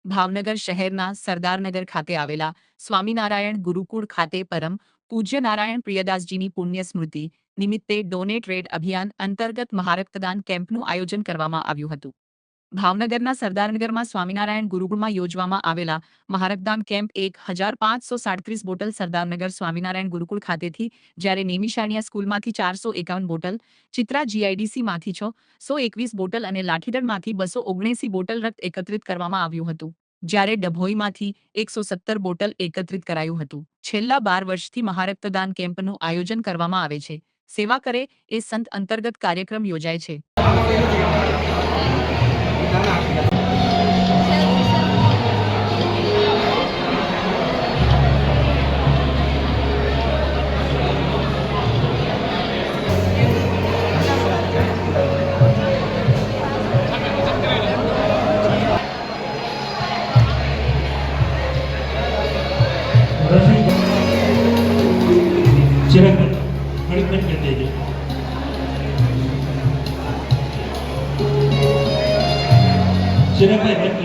ભાવનગર શહેરના સરદારનગર ખાતે આવેલા સ્વામિનારાયણ ગુરુકુળ ખાતે પરમ પૂજ્ય નારાયણ પ્રિયદાસજીની પુણ્ય સ્મૃતિ નિમિત્તે ડોનેટ રેડ અભિયાન અંતર્ગત મહારક્તદાન કેમ્પનું આયોજન કરવામાં આવ્યું હતું। ભાવનગરના સરદારનગરમાં સ્વામિનારાયણ ગુરુકુળમાં યોજવામાં આવેલા મહારક્તદાન કેમ્પ 1537 બોટલ સરદારનગર સ્વામિનારાયણ ગુરુકુળ ખાતેથી, જ્યારે નેમિશાળિયા સ્કૂલમાંથી 451 બોટલ, ચિત્રા જીઆઈડીસીમાંથી 621 બોટલ અને લાઠીદળમાંથી 279 બોટલ રક્ત એકત્રિત કરવામાં આવ્યું હતું, જ્યારે ડભોઈમાંથી 117 બોટલ એકત્રિત કરાયું હતું। છેલ્લા 12 વર્ષથી મહારક્તદાન કેમ્પનું આયોજન કરવામાં આવે છે। સેવા કરે એ સંત અંતર્ગત કાર્યક્રમ યોજાય છે। चिराग बड़ी बंद कर दीजिए। चिराग भाई बंद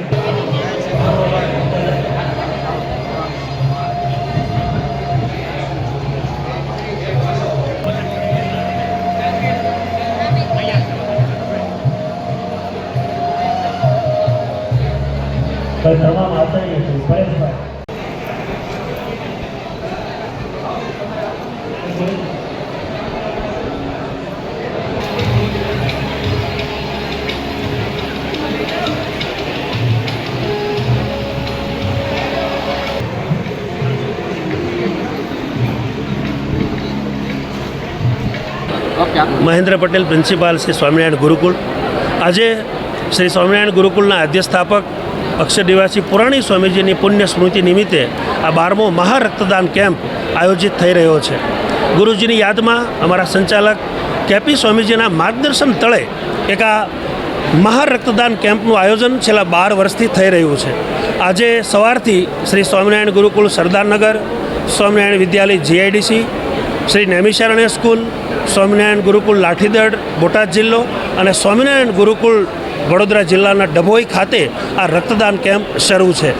कर तमाम आता ही है परेश महेंद्र पटेल प्रिंसिपाल श्री स्वामिनारायण गुरुकुल। आज श्री स्वामिनारायण गुरुकुलना आद्य स्थापक अक्षर निवासी पुराणी स्वामीजी पुण्य स्मृति निमित्ते आ 12मो महारक्तदान केम्प आयोजित थई रह्यो छे। गुरुजीनी याद में अमरा संचालक केपी स्वामीजीना मार्गदर्शन तले एक आ महारक्तदान केम्पનું आयोजन छेल्ला 12 वर्षथी थई रह्युं छे। आज सवारथी श्री स्वामिनारायण गुरुकुल सरदारनगर, स्वामिनारायण विद्यालय जीआईडीसी, श्री नेमिशारण्य स्कूल, स्वामिनारायण गुरुकुल लाठीदड़ बोटाद जिल्लो और स्वामिनारायण गुरुकुल वडोदरा जिल्लाना डभोई खाते आ रक्तदान केम्प शरू है।